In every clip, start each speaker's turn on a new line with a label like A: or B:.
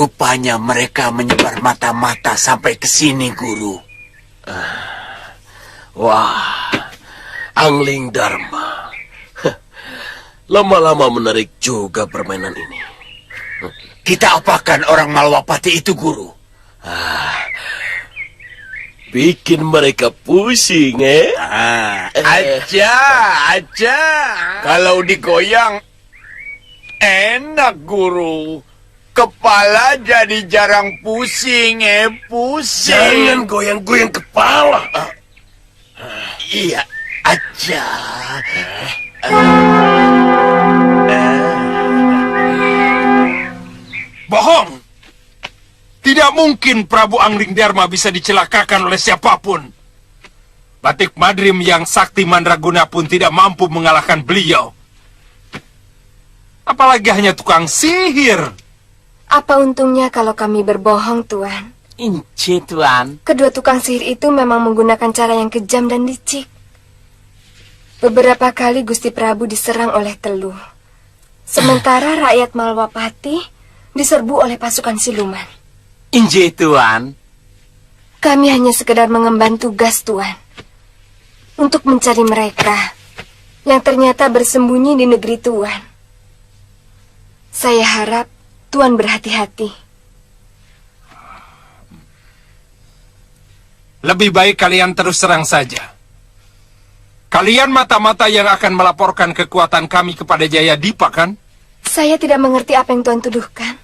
A: Rupanya mereka menyebar mata-mata sampai ke sini, Guru.
B: Wah, Angling Dharma. Lama-lama menarik juga permainan ini.
A: Kita apakan orang Malwapati itu, Guru?
B: Bikin mereka pusing,
A: Aja. Kalau digoyang, enak, Guru. Kepala jadi jarang pusing, pusing.
B: Jangan goyang-goyang kepala.
A: Iya, aja.
C: Bohong! Tidak mungkin Prabu Angling Dharma bisa dicelakakan oleh siapapun. Batik Madrim yang sakti mandraguna pun tidak mampu mengalahkan beliau. Apalagi hanya tukang sihir.
D: Apa untungnya kalau kami berbohong, Tuan?
E: Inci, Tuan.
D: Kedua tukang sihir itu memang menggunakan cara yang kejam dan licik. Beberapa kali Gusti Prabu diserang oleh Teluh. Sementara rakyat Malwapati diserbu oleh pasukan siluman.
E: Inji, Tuan.
D: Kami hanya sekedar mengemban tugas, Tuan. Untuk mencari mereka yang ternyata bersembunyi di negeri Tuan. Saya harap Tuan berhati-hati.
C: Lebih baik kalian terus serang saja. Kalian mata-mata yang akan melaporkan kekuatan kami kepada Jayadipa, kan?
D: Saya tidak mengerti apa yang Tuan tuduhkan.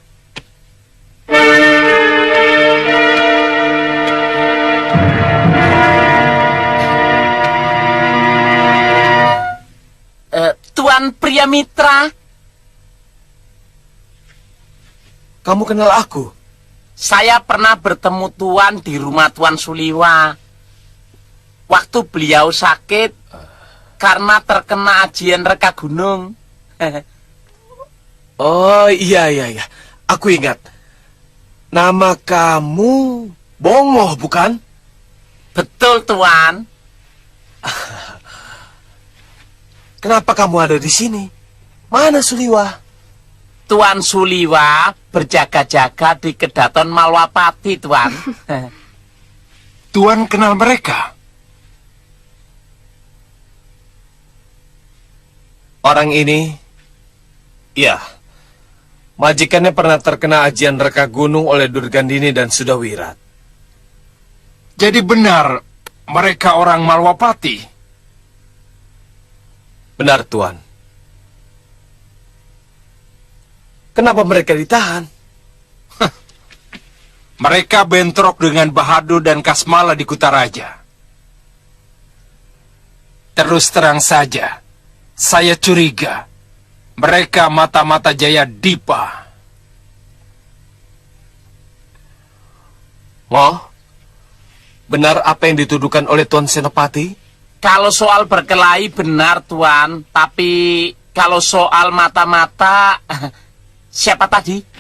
E: Tuan Priamitra.
B: Kamu kenal aku?
E: Saya pernah bertemu Tuan di rumah Tuan Suliwa. Waktu beliau sakit karena terkena ajian reka gunung.
B: Oh, iya. Aku ingat. Nama kamu Bongoh, bukan?
E: Betul, Tuan.
B: Kenapa kamu ada di sini? Mana Suliwa?
E: Tuan Suliwa berjaga-jaga di Kedaton Malwapati, Tuan.
C: Tuan kenal mereka?
B: Orang ini, ya, majikannya pernah terkena ajian reka gunung oleh Durgandini dan Sudawirat.
C: Jadi benar mereka orang Malwapati.
B: Benar, Tuan. Kenapa mereka ditahan?
C: Mereka bentrok dengan Bahadur dan Kasmala di Kutaraja. Terus terang saja, saya curiga mereka mata-mata Jaya Dipa.
B: Oh, benar apa yang dituduhkan oleh Tuan Senopati?
E: Kalau soal berkelahi benar, Tuan. Tapi kalau soal mata-mata, siapa tadi?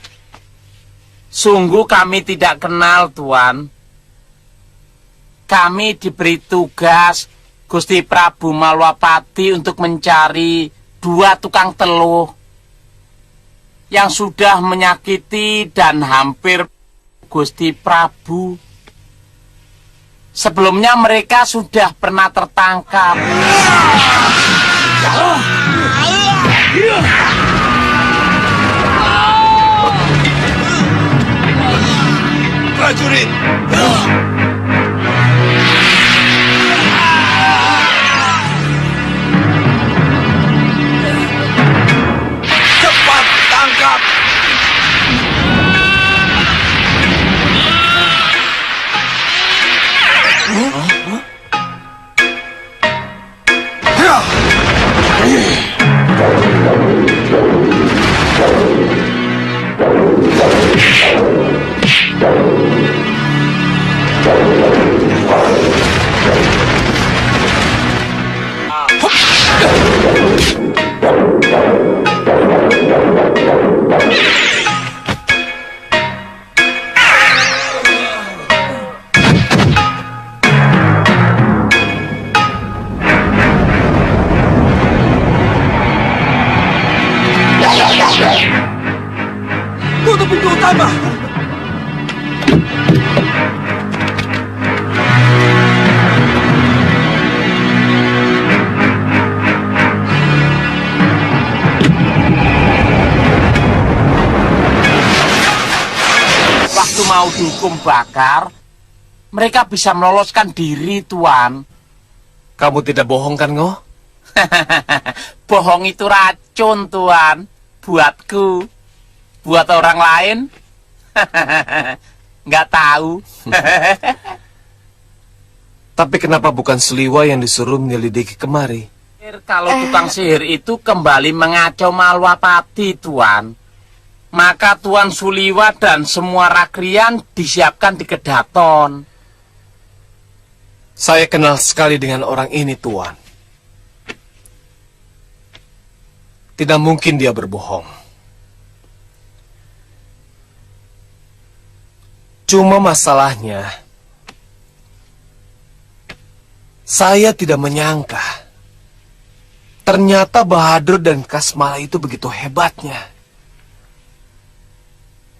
E: Sungguh kami tidak kenal, Tuan. Kami diberi tugas Gusti Prabu Malwapati untuk mencari 2 tukang teluh yang sudah menyakiti dan hampir Gusti Prabu. Sebelumnya mereka sudah pernah tertangkap.
B: Prajurit! Cepat tangkap! Tutup pintu utama!
E: Waktu mau dihukum bakar, mereka bisa meloloskan diri, Tuan.
B: Kamu tidak bohong kan, Ngoh?
E: Bohong itu racun, Tuan. Buatku. Buat orang lain, nggak tahu.
B: Tapi kenapa bukan Suliwa yang disuruh menyelidiki kemari?
E: Kalau tukang sihir itu kembali mengacau Malwapati, Tuan, maka Tuan Suliwa dan semua rakrian disiapkan di Kedaton.
B: Saya kenal sekali dengan orang ini, Tuan. Tidak mungkin dia berbohong. Cuma masalahnya, saya tidak menyangka ternyata Bahadur dan Kasmala itu begitu hebatnya.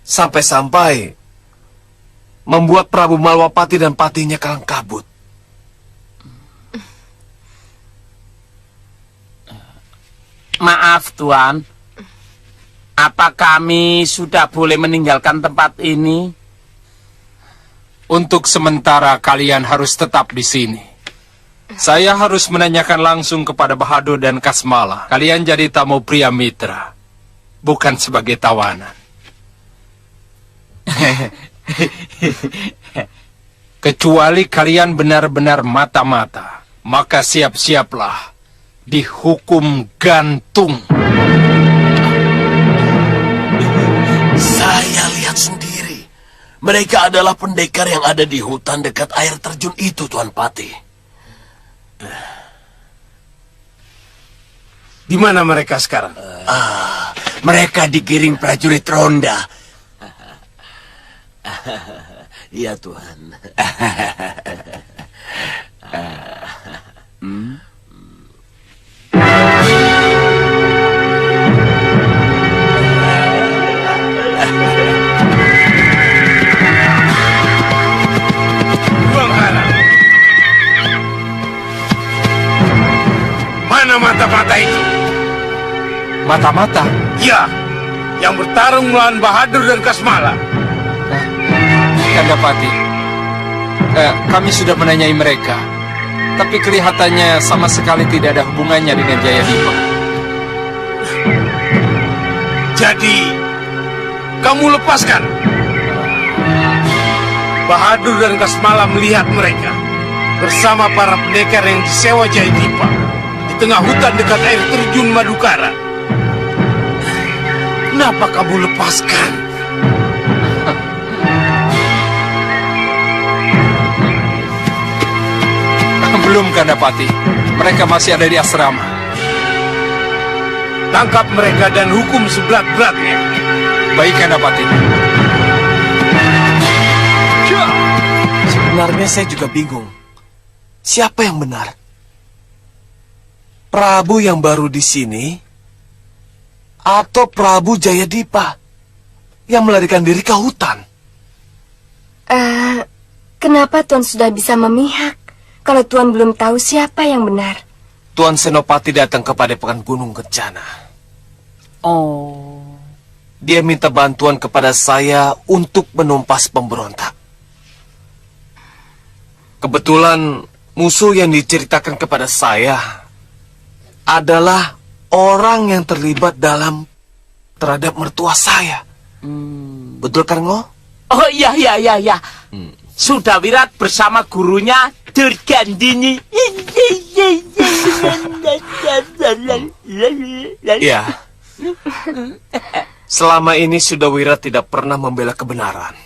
B: Sampai-sampai membuat Prabu Malwapati dan patinya kalang kabut.
E: Maaf, Tuan. Apa kami sudah boleh meninggalkan tempat ini?
C: Untuk sementara kalian harus tetap di sini. Saya harus menanyakan langsung kepada Bahadur dan Kasmala. Kalian jadi tamu pria mitra, bukan sebagai tawanan. Kecuali kalian benar-benar mata-mata, maka siap-siaplah dihukum gantung.
A: Saya lihat sendiri. Mereka adalah pendekar yang ada di hutan dekat air terjun itu, Tuan Pati.
B: Di mana mereka sekarang?
A: Mereka digiring prajurit ronda. Iya, Tuan.
C: Mana mata-mata itu?
B: Mata-mata?
C: Ya, yang bertarung melawan Bahadur dan Kasmala.
B: Kandapati, kami sudah menanyai mereka, tapi kelihatannya sama sekali tidak ada hubungannya dengan Jayadipa.
C: Jadi, kamu lepaskan. Bahadur dan Kasmala melihat mereka bersama para pendekar yang disewa Jayadipa di tengah hutan dekat air terjun Madukara. Kenapa kamu lepaskan?
B: Belum, Kandapati. Mereka masih ada di asrama.
C: Tangkap mereka dan hukum seberat-beratnya.
B: Baik, Kandapati.
F: Sebenarnya saya juga bingung. Siapa yang benar? Prabu yang baru di sini atau Prabu Jayadipa yang melarikan diri ke hutan?
D: Kenapa Tuan sudah bisa memihak kalau Tuan belum tahu siapa yang benar?
F: Tuan Senopati datang ke Padepokan Gunung Kencana.
E: Oh.
F: Dia minta bantuan kepada saya untuk menumpas pemberontak. Kebetulan musuh yang diceritakan kepada saya adalah orang yang terlibat terhadap mertua saya. Betul kan, Ngo?
E: Oh iya. Sudah Wirat bersama gurunya Durgandini.
F: Iya. Selama ini Sudawirat tidak pernah membela kebenaran.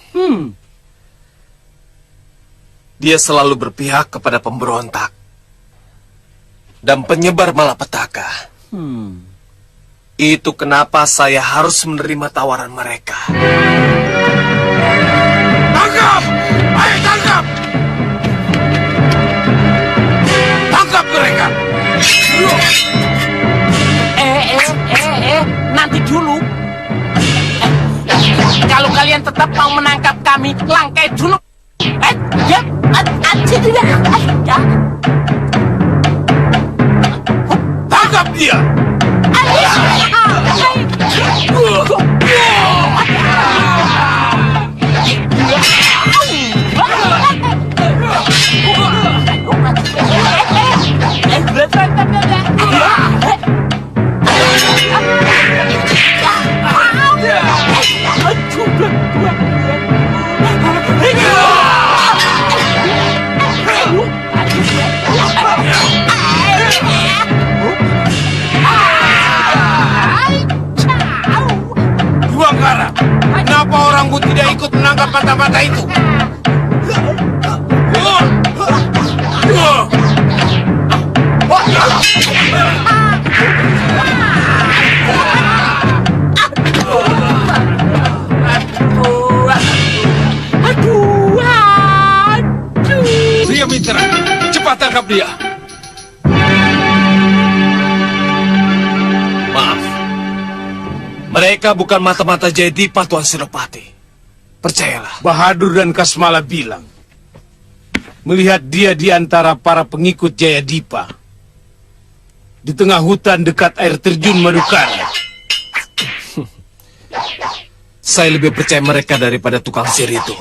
F: Dia selalu berpihak kepada pemberontak dan penyebar malapetaka. Itu kenapa saya harus menerima tawaran mereka.
C: Tangkap! Ayo tangkap! Tangkap mereka!
E: Nanti dulu. Kalau kalian tetap mau menangkap kami, langkai dulu.
C: Tangkap dia! Juangkara, kenapa orangmu tidak ikut menangkap mata-mata itu? Ria Mitra, cepat tangkap dia.
F: Maaf. Mereka bukan mata-mata Jayadipa, Tuan Senopati. Percayalah.
C: Bahadur dan Kasmala bilang, melihat dia di antara para pengikut Jayadipa di tengah hutan dekat air terjun Madukara.
F: Saya lebih percaya mereka daripada tukang sihir itu.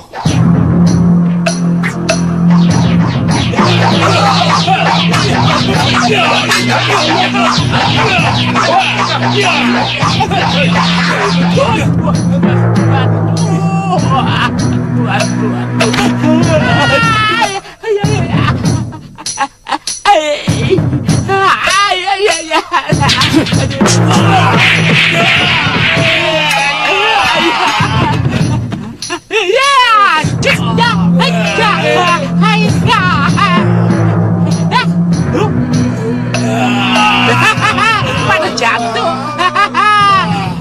E: Pada jatuh.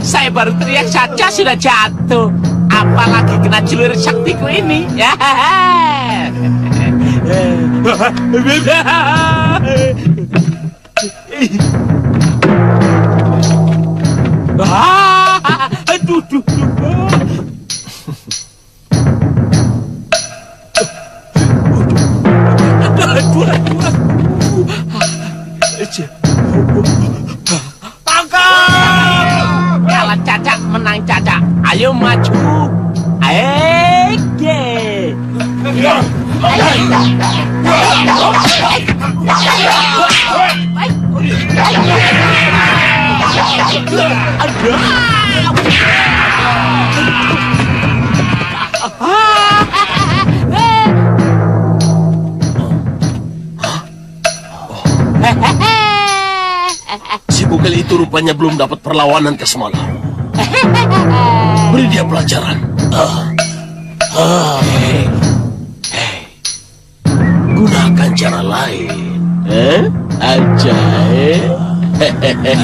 E: Saya baru teriak saja sudah jatuh. Apalagi kena celurit saktiku ini. Aduh. Tangkap! Ayo maju. Ege.
G: Si bugil itu rupanya belum dapat perlawanan ke semalam. Beri dia pelajaran. Gunakan cara lain. Aja,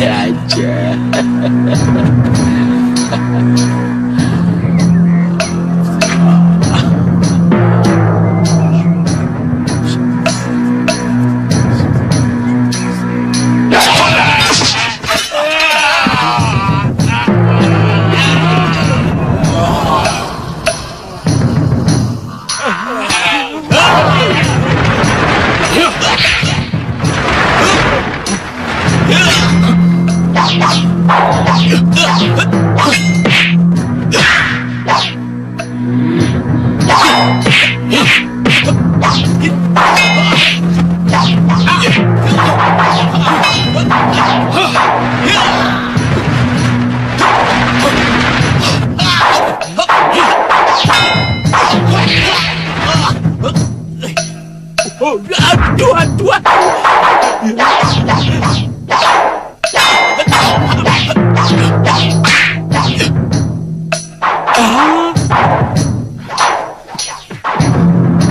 G: aja.
E: Aduh.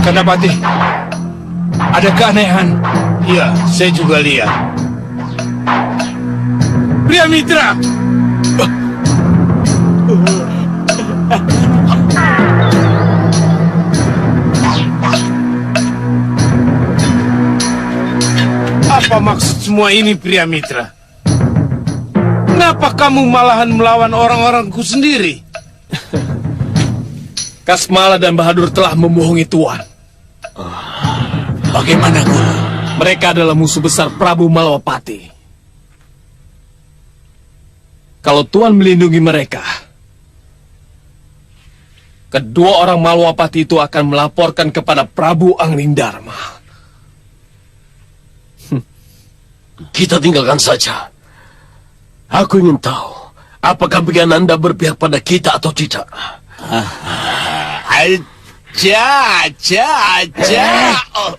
C: Kanapati, ada keanehan.
H: Iya, saya juga lihat.
C: Pria Mitra!
H: Apa maksud semua ini, Pria Mitra? Kenapa kamu malahan melawan orang-orangku sendiri?
B: Kasmala dan Bahadur telah membohongi Tuan.
A: Bagaimana, Guru?
B: Mereka adalah musuh besar Prabu Malawapati. Kalau Tuan melindungi mereka, kedua orang Malawapati itu akan melaporkan kepada Prabu Anglingdarma.
G: Kita tinggalkan saja. Aku ingin tahu, apakah Anda berpihak pada kita atau tidak?
H: Aja. Oh.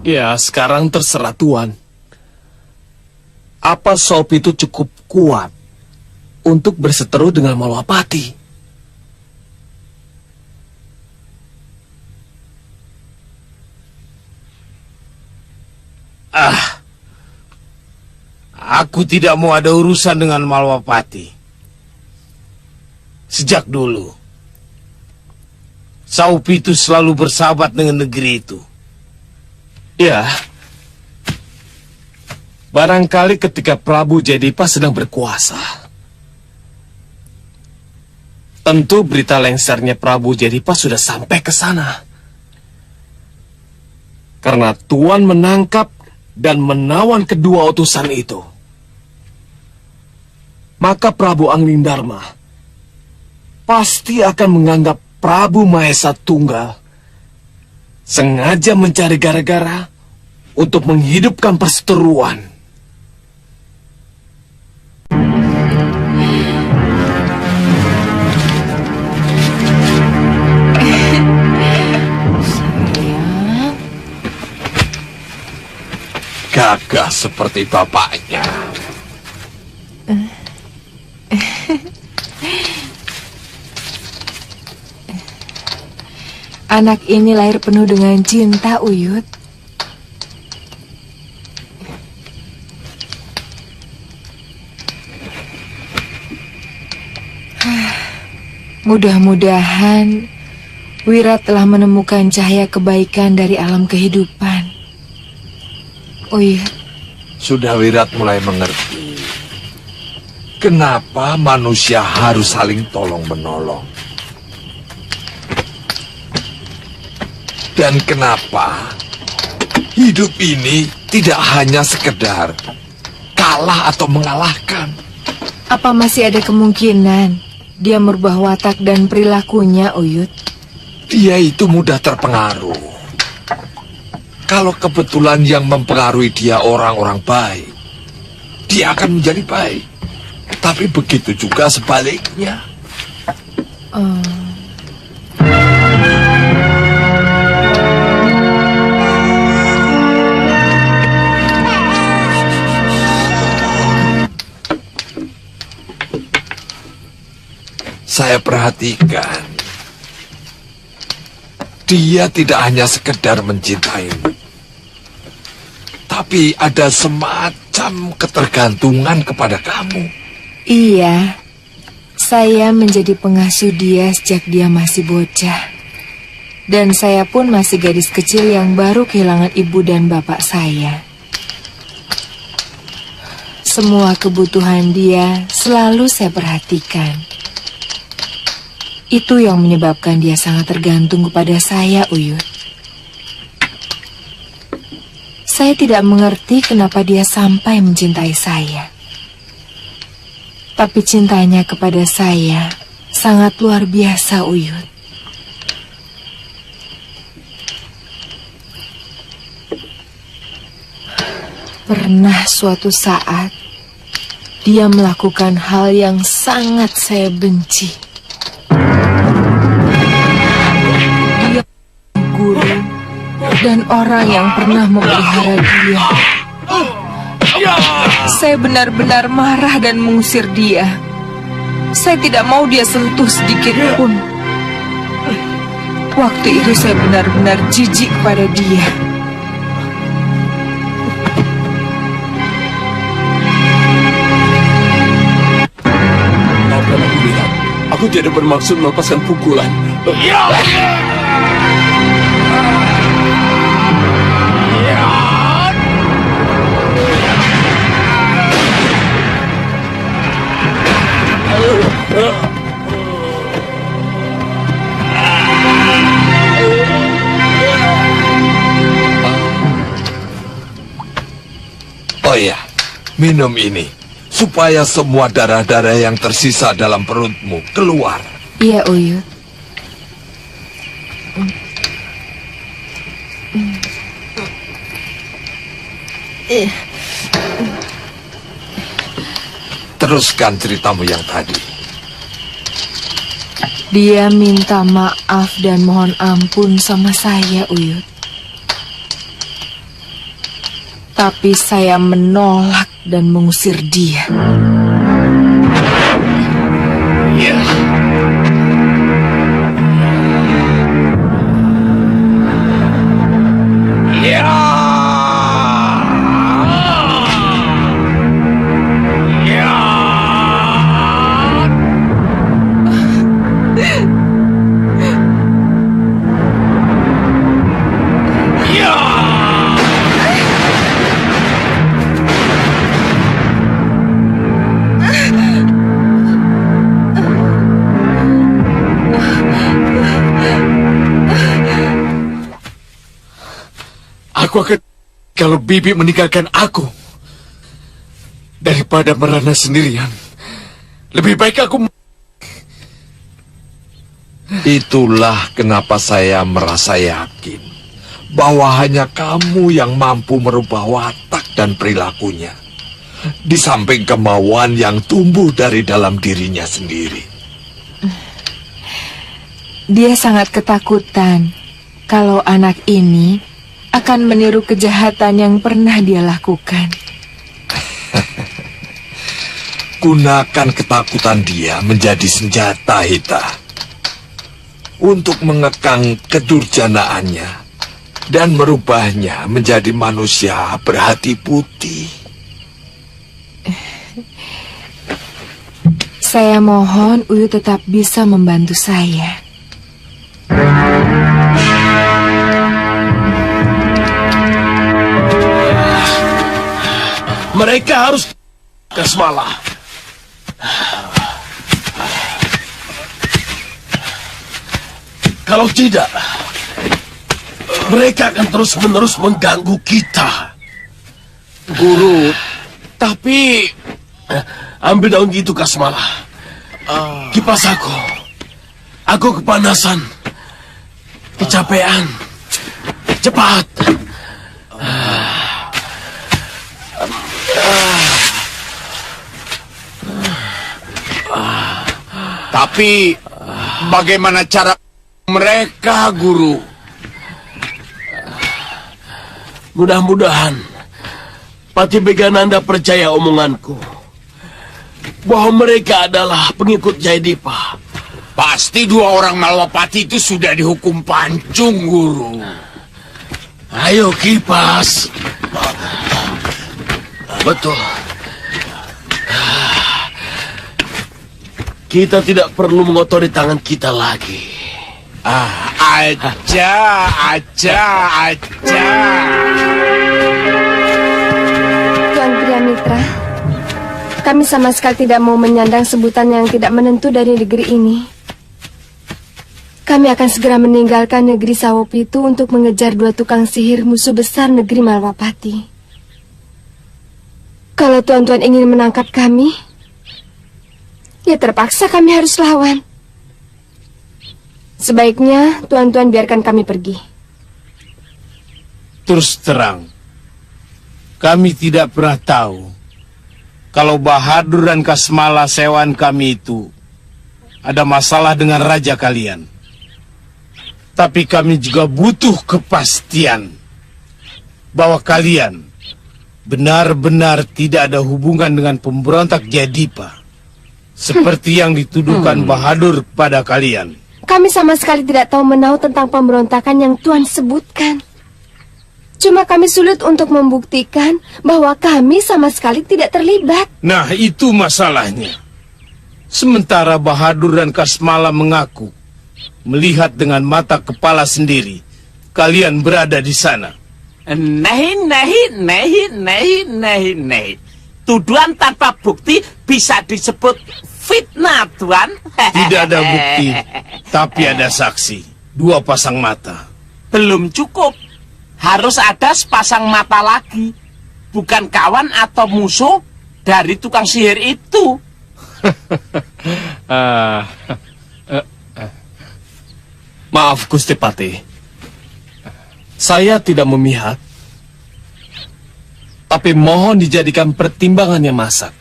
B: Ya, sekarang terserah Tuan. Apa Sop itu cukup kuat untuk berseteru dengan Malawapati?
H: Aku tidak mau ada urusan dengan Malawapati. Sejak dulu, Saupi itu selalu bersahabat dengan negeri itu.
B: Ya, barangkali ketika Prabu Jayadipa sedang berkuasa, tentu berita lengsernya Prabu Jayadipa sudah sampai ke sana. Karena Tuan menangkap dan menawan kedua utusan itu, maka Prabu Anglingdarma pasti akan menganggap Prabu Mahesa Tunggal sengaja mencari gara-gara untuk menghidupkan perseteruan.
C: Gagah seperti bapaknya.
I: Anak ini lahir penuh dengan cinta, Uyut. Mudah-mudahan Wira telah menemukan cahaya kebaikan dari alam kehidupan. Uyut.
J: Sudah Wirat mulai mengerti kenapa manusia harus saling tolong-menolong. Dan kenapa Hidup ini tidak hanya sekedar kalah atau mengalahkan.
I: Apa masih ada kemungkinan dia merubah watak dan perilakunya, Uyut?
J: Dia itu mudah terpengaruh. Kalau kebetulan yang mempengaruhi dia orang-orang baik, dia akan menjadi baik. Tapi begitu juga sebaliknya. Saya perhatikan, dia tidak hanya sekedar mencintaimu, tapi ada semacam ketergantungan kepada kamu.
I: Iya, saya menjadi pengasuh dia sejak dia masih bocah. Dan saya pun masih gadis kecil yang baru kehilangan ibu dan bapak saya. Semua kebutuhan dia selalu saya perhatikan. Itu yang menyebabkan dia sangat tergantung kepada saya, Uyut. Saya tidak mengerti kenapa dia sampai mencintai saya. Tapi cintanya kepada saya sangat luar biasa, Uyut. Pernah suatu saat, dia melakukan hal yang sangat saya benci. Dia guru dan orang yang pernah memelihara dia. Saya benar-benar marah dan mengusir dia. Saya tidak mau dia sentuh sedikit pun. Waktu itu saya benar-benar jijik pada dia.
G: Maafkan aku, Wirat. Aku tidak bermaksud melepaskan pukulan.
J: Oh ya, minum ini supaya semua darah-darah yang tersisa dalam perutmu keluar.
I: Iya, Uyut.
J: Teruskan ceritamu yang tadi.
I: Dia minta maaf dan mohon ampun sama saya, Uyut. Tapi saya menolak dan mengusir dia.
F: Aku akan kalau Bibi meninggalkan aku daripada merana sendirian. Lebih baik aku.
J: Itulah kenapa saya merasa yakin bahwa hanya kamu yang mampu merubah watak dan perilakunya, di samping kemauan yang tumbuh dari dalam dirinya sendiri.
I: Dia sangat ketakutan kalau anak ini akan meniru kejahatan yang pernah dia lakukan.
J: Gunakan ketakutan dia menjadi senjata, Hita, untuk mengekang kedurjanaannya dan merubahnya menjadi manusia berhati putih.
I: Saya mohon Uyut tetap bisa membantu saya.
G: Mereka harus ke Semala. Kalau tidak, mereka akan terus-menerus mengganggu kita.
H: Guru, tapi...
G: Ambil daun itu, Kasmala. Kipas aku. Aku kepanasan. Kecapean. Cepat.
H: Tapi bagaimana cara mereka, Guru?
G: Mudah-mudahan Pati Begananda percaya omonganku bahwa mereka adalah pengikut Jayadipa.
H: Pasti 2 orang Malwapati itu sudah dihukum pancung, Guru.
G: Ayo, Kipas. Betul. Kita tidak perlu mengotori tangan kita lagi.
H: Aja.
D: Tuan Priamitra, kami sama sekali tidak mau menyandang sebutan yang tidak menentu dari negeri ini. Kami akan segera meninggalkan negeri Sawopitu untuk mengejar 2 tukang sihir musuh besar negeri Malwapati. Kalau tuan-tuan ingin menangkap kami, ya terpaksa kami harus lawan. Sebaiknya tuan-tuan biarkan kami pergi.
H: Terus terang, kami tidak pernah tahu kalau Bahadur dan Kasmala sewaan kami itu ada masalah dengan raja kalian. Tapi kami juga butuh kepastian bahwa kalian benar-benar tidak ada hubungan dengan pemberontak Jayadipa, seperti yang dituduhkan Bahadur pada kalian.
D: Kami sama sekali tidak tahu menau tentang pemberontakan yang Tuan sebutkan. Cuma kami sulit untuk membuktikan bahwa kami sama sekali tidak terlibat.
H: Nah, itu masalahnya. Sementara Bahadur dan Kasmala mengaku melihat dengan mata kepala sendiri kalian berada di sana.
E: Nahi. Tuduhan tanpa bukti bisa disebut fitnah, Tuan.
H: Tidak ada bukti, tapi ada saksi. 2 pasang mata.
E: Belum cukup. Harus ada sepasang mata lagi. Bukan kawan atau musuh dari tukang sihir itu.
B: Maaf, Gusti Pati. Saya tidak memihak. Tapi mohon dijadikan pertimbangan yang masak.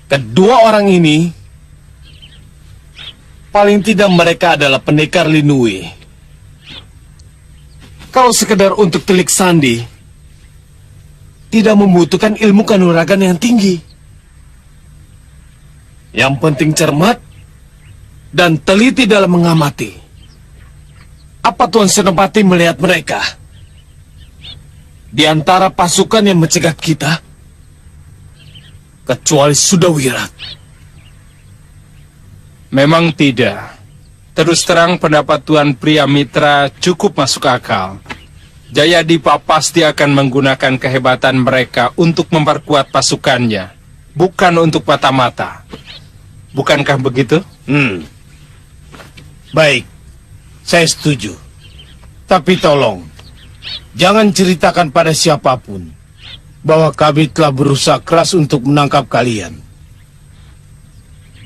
B: Kedua orang ini, paling tidak mereka adalah pendekar Linui. Kalau sekedar untuk telik sandi, tidak membutuhkan ilmu kanuragan yang tinggi. Yang penting cermat dan teliti dalam mengamati. Apa Tuan Senopati melihat mereka? Di antara pasukan yang mencegat kita, kecuali Sudawirat.
C: Memang tidak. Terus terang pendapat Tuan Priamitra cukup masuk akal. Jayadipa pasti akan menggunakan kehebatan mereka untuk memperkuat pasukannya, bukan untuk mata-mata. Bukankah begitu?
H: Baik, saya setuju. Tapi tolong, jangan ceritakan pada siapapun bahwa kami telah berusaha keras untuk menangkap kalian.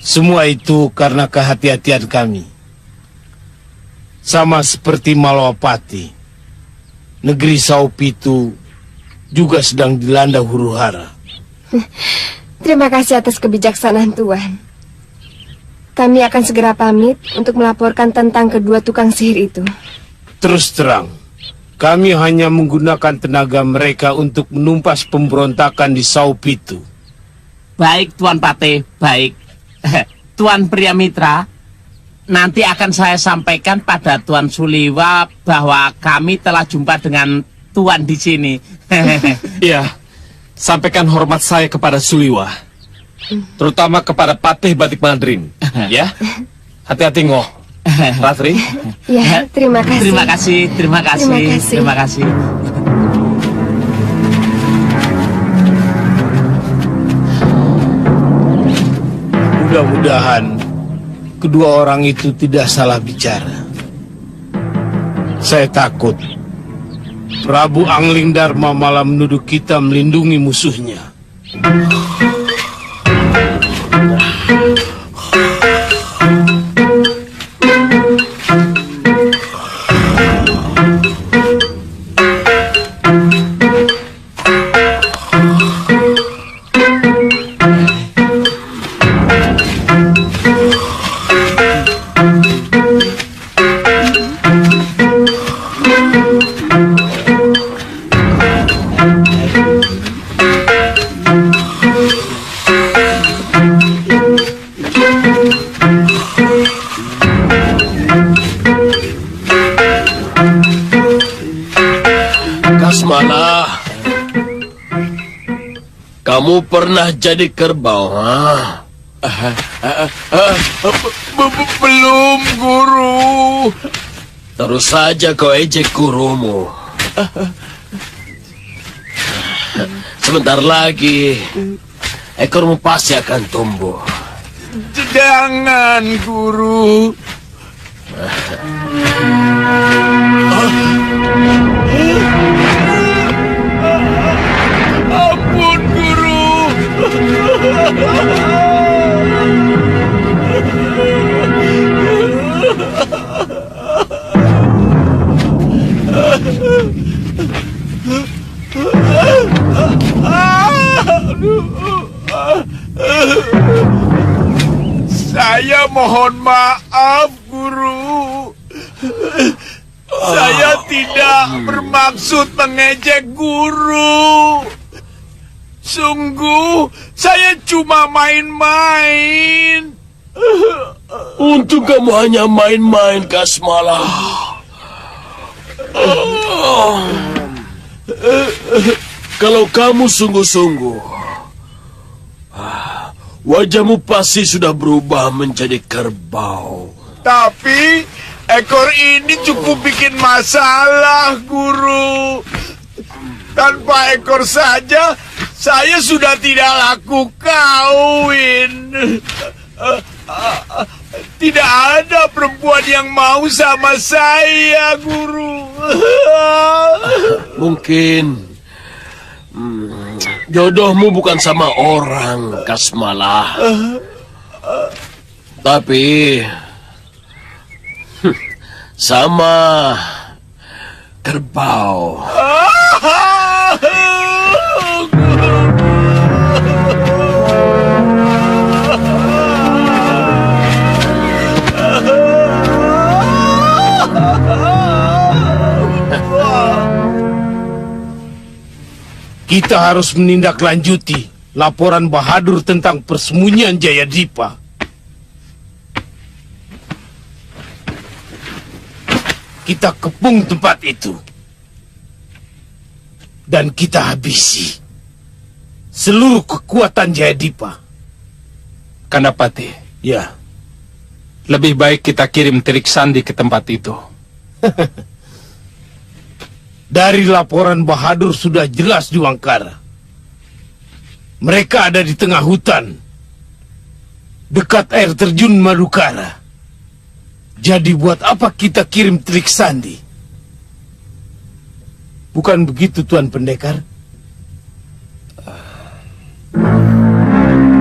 H: Semua itu karena kehati-hatian kami. Sama seperti Malwapati, negeri Sawopitu juga sedang dilanda huru-hara.
D: Terima kasih atas kebijaksanaan Tuan. Kami akan segera pamit untuk melaporkan tentang kedua tukang sihir itu.
H: Terus terang, kami hanya menggunakan tenaga mereka untuk menumpas pemberontakan di Sawopitu.
E: Baik, Tuan Pate, baik. Tuan Priamitra, nanti akan saya sampaikan pada Tuan Suliwa bahwa kami telah jumpa dengan Tuan di sini.
B: Iya, sampaikan hormat saya kepada Suliwa, terutama kepada Patih Batik Madrin. Ya, hati-hati Ngoh. Ratri.
D: Ya, terima kasih.
E: Terima kasih, terima kasih, terima kasih.
H: Mudah-mudahan kedua orang itu tidak salah bicara. Saya takut Prabu Angling Dharma malah menuduh kita melindungi musuhnya.
G: Kasmala, kamu pernah jadi kerbau, ha?
F: Belum, Guru.
G: Terus saja kau ejek gurumu. Sebentar lagi, ekormu pasti akan tumbuh.
F: Jangan, Guru. Ampun, Guru. Saya mohon maaf, Guru. Saya tidak bermaksud mengejek Guru. Sungguh, saya cuma main-main.
G: Untung kamu hanya main-main, Kasmala. Kalau kamu sungguh-sungguh, wajahmu pasti sudah berubah menjadi kerbau.
F: Tapi ekor ini cukup bikin masalah, Guru. Tanpa ekor saja, saya sudah tidak laku kawin. Tidak ada perempuan yang mau sama saya, Guru.
G: Mungkin jodohmu bukan sama orang, Kasmala. Tapi sama kerbau.
H: Kita harus menindaklanjuti laporan Bahadur tentang persembunyian Jayadipa. Kita kepung tempat itu. Dan kita habisi seluruh kekuatan Jayadipa.
C: Kandapati,
H: Ya,
C: lebih baik kita kirim Telik Sandi ke tempat itu.
H: dari laporan Bahadur sudah jelas di Wangkara. Mereka ada di tengah hutan, dekat air terjun Madukara. Jadi buat apa kita kirim Telik Sandi? Bukan begitu, Tuan Pendekar?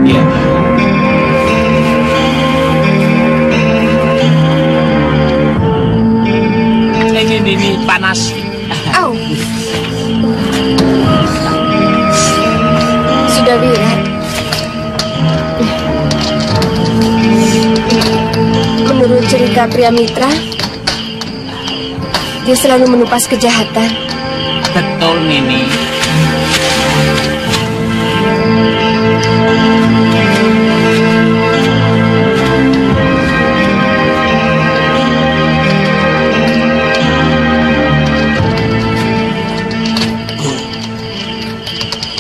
E: Ya. Ini panas.
D: Au. Sudah Wirat. Menurut cerita pria mitra, dia selalu menupas kejahatan.
E: Betul, Nini.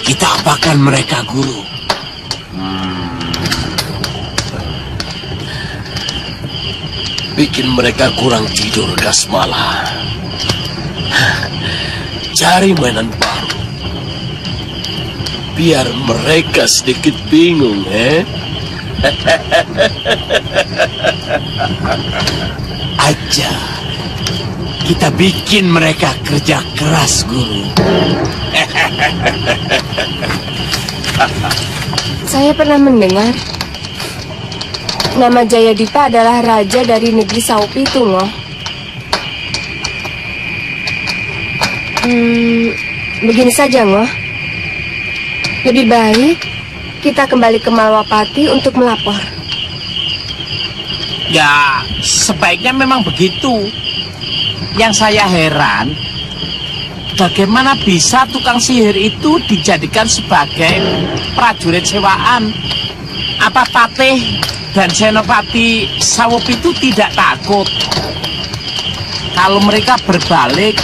G: Kita apakan mereka, Guru? Bikin mereka kurang tidur, Kasmala. Cari mainan baru. Biar mereka sedikit bingung, Aja.
A: Kita bikin mereka kerja keras, Guru.
D: Saya pernah mendengar nama Jayadipa adalah raja dari negeri Saupi itu, Ngoh. Begini saja, Ngoh. Lebih baik kita kembali ke Malwapati untuk melapor.
E: Ya, sebaiknya memang begitu. Yang saya heran, bagaimana bisa tukang sihir itu dijadikan sebagai prajurit sewaan? Apa Patih dan Senopati Sawup itu tidak takut kalau mereka berbalik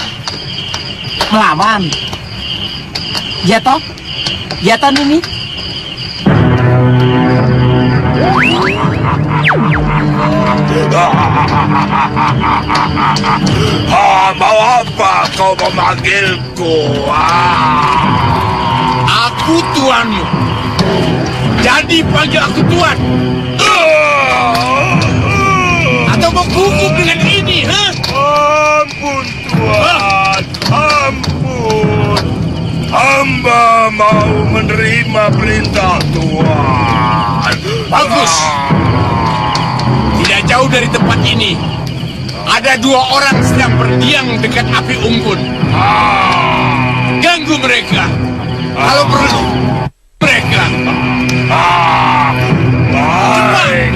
E: melawan? Ya toh? Ya toh, Nini?
J: Mau apa kau memanggilku?
H: Aku tuanmu. Jadi panggil aku tuan. Atau mau gugup dengan ini, ha?
J: Ampun Tuan, ampun. Hamba mau menerima perintah Tuan.
H: Bagus. Tidak jauh dari tempat ini ada 2 orang sedang berdiam dekat api unggun. Ganggu mereka. Kalau perlu, mereka.
J: Baik.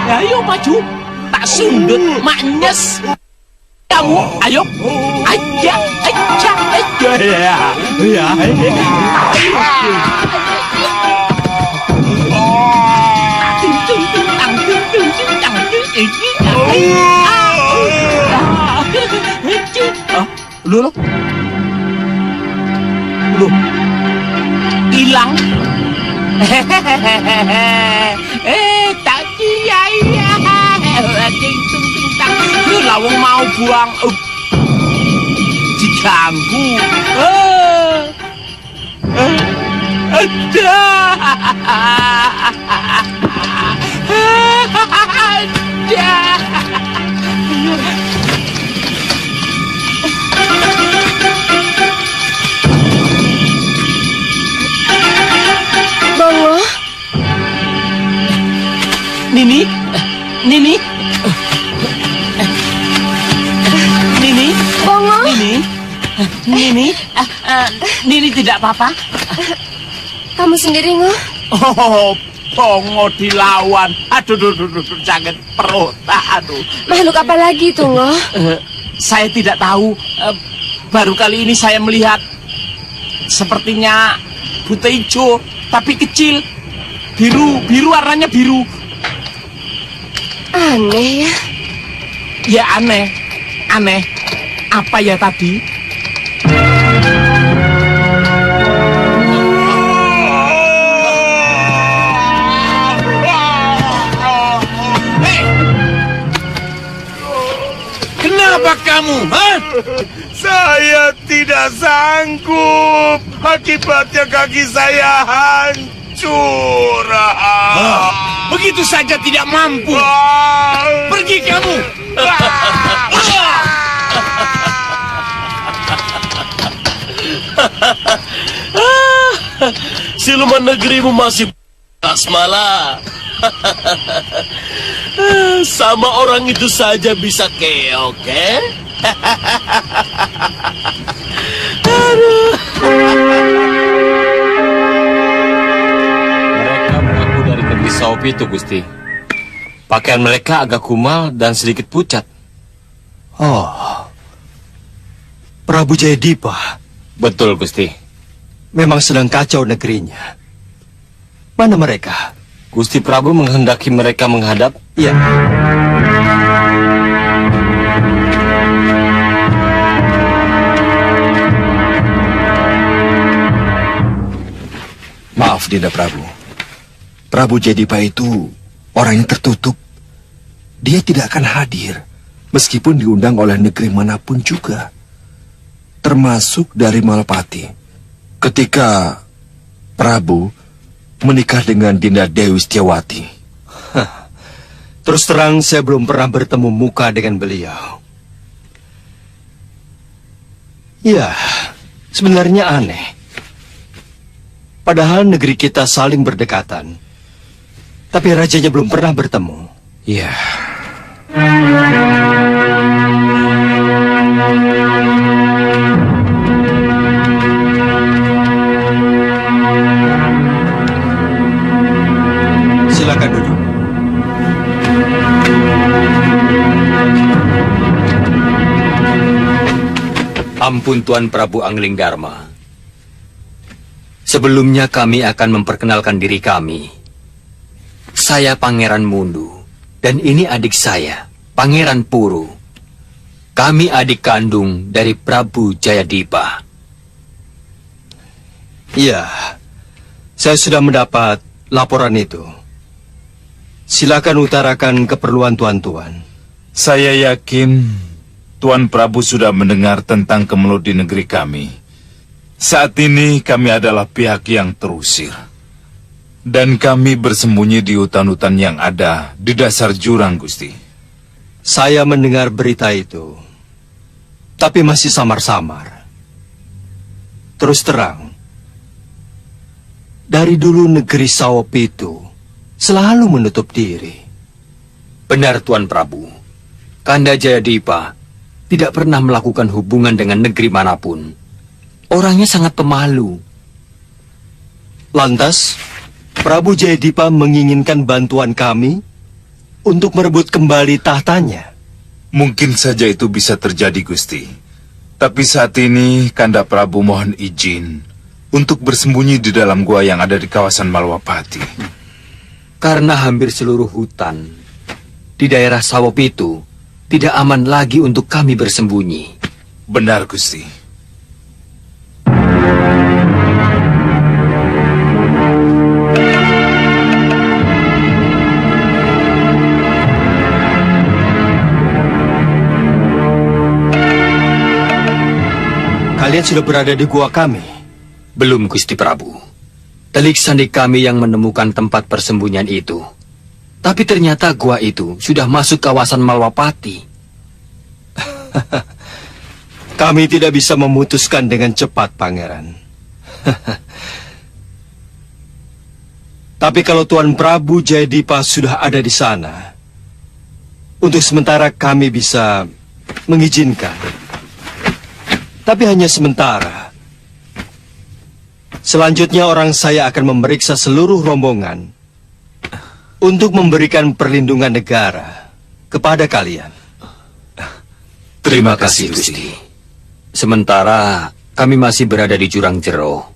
E: Ayo maju, tak sundut, maknyes. Kamu, ayo, aja, ya. Lu, hilang. Tak iya. Lu lawang mau buang. Diganggu. Ada.
D: Bongo,
E: Nini,
D: Bongo.
E: Nini tidak apa-apa.
D: Kamu sendiri, Ngoh?
E: Oh, Bongo dilawan. Aduh, sakit perut. Aduh.
D: Makhluk apa lagi itu, Ngoh?
E: Saya tidak tahu. Baru kali ini saya melihat sepertinya buta hijau, tapi kecil. Biru warnanya biru.
D: Aneh ya.
E: Ya aneh. Apa ya tadi?
H: Kenapa kamu, ha?
J: Saya tidak sanggup. Akibatnya kaki saya hancur.
H: begitu saja tidak mampu. Pergi kamu.
G: Siluman negerimu masih Kasmala. Sama orang itu saja bisa keok,
K: Mereka mengaku dari negeri Saopi itu, Gusti. Pakaian mereka agak kumal dan sedikit pucat.
L: Oh, Prabu Jayadipa.
K: Betul, Gusti.
L: Memang sedang kacau negerinya. Mana mereka?
K: Gusti Prabu menghendaki mereka menghadap.
L: Ya. Maaf, Dinda Prabu. Prabu Jayadipa itu orang yang tertutup. Dia tidak akan hadir, meskipun diundang oleh negeri manapun juga. Termasuk dari Malapati. Ketika Prabu menikah dengan Dinda Dewi Setiawati. Terus terang saya belum pernah bertemu muka dengan beliau. Ya, sebenarnya aneh. Padahal negeri kita saling berdekatan. Tapi rajanya belum pernah bertemu. Ya. Silakan duduk.
M: Ampun Tuan Prabu Angling Dharma. Sebelumnya kami akan memperkenalkan diri kami. Saya Pangeran Mundu, dan ini adik saya, Pangeran Puru. Kami adik kandung dari Prabu Jayadipa.
L: Iya, saya sudah mendapat laporan itu. Silakan utarakan keperluan tuan-tuan.
H: Saya yakin Tuan Prabu sudah mendengar tentang kemelut di negeri kami. Saat ini kami adalah pihak yang terusir. Dan kami bersembunyi di hutan-hutan yang ada di dasar jurang, Gusti.
L: Saya mendengar berita itu, tapi masih samar-samar. Terus terang, dari dulu negeri Saopi itu selalu menutup diri.
M: Benar Tuan Prabu. Kanda Jayadipa tidak pernah melakukan hubungan dengan negeri manapun. Orangnya sangat pemalu.
L: Lantas, Prabu Jayadipa menginginkan bantuan kami untuk merebut kembali tahtanya.
H: Mungkin saja itu bisa terjadi, Gusti. Tapi saat ini Kanda Prabu mohon izin untuk bersembunyi di dalam gua yang ada di kawasan Malwapati.
M: Karena hampir seluruh hutan di daerah Sawop itu tidak aman lagi untuk kami bersembunyi.
H: Benar, Gusti.
L: Kalian sudah berada di gua kami?
M: Belum, Gusti Prabu. Telik sandi kami yang menemukan tempat persembunyian itu. Tapi ternyata gua itu sudah masuk kawasan Malwapati.
L: Kami tidak bisa memutuskan dengan cepat, Pangeran. Tapi kalau Tuan Prabu Jayadipa sudah ada di sana, untuk sementara kami bisa mengizinkan. Tapi hanya sementara. Selanjutnya orang saya akan memeriksa seluruh rombongan untuk memberikan perlindungan negara kepada kalian.
M: Terima kasih, Gusti. Sementara kami masih berada di Jurang Jero,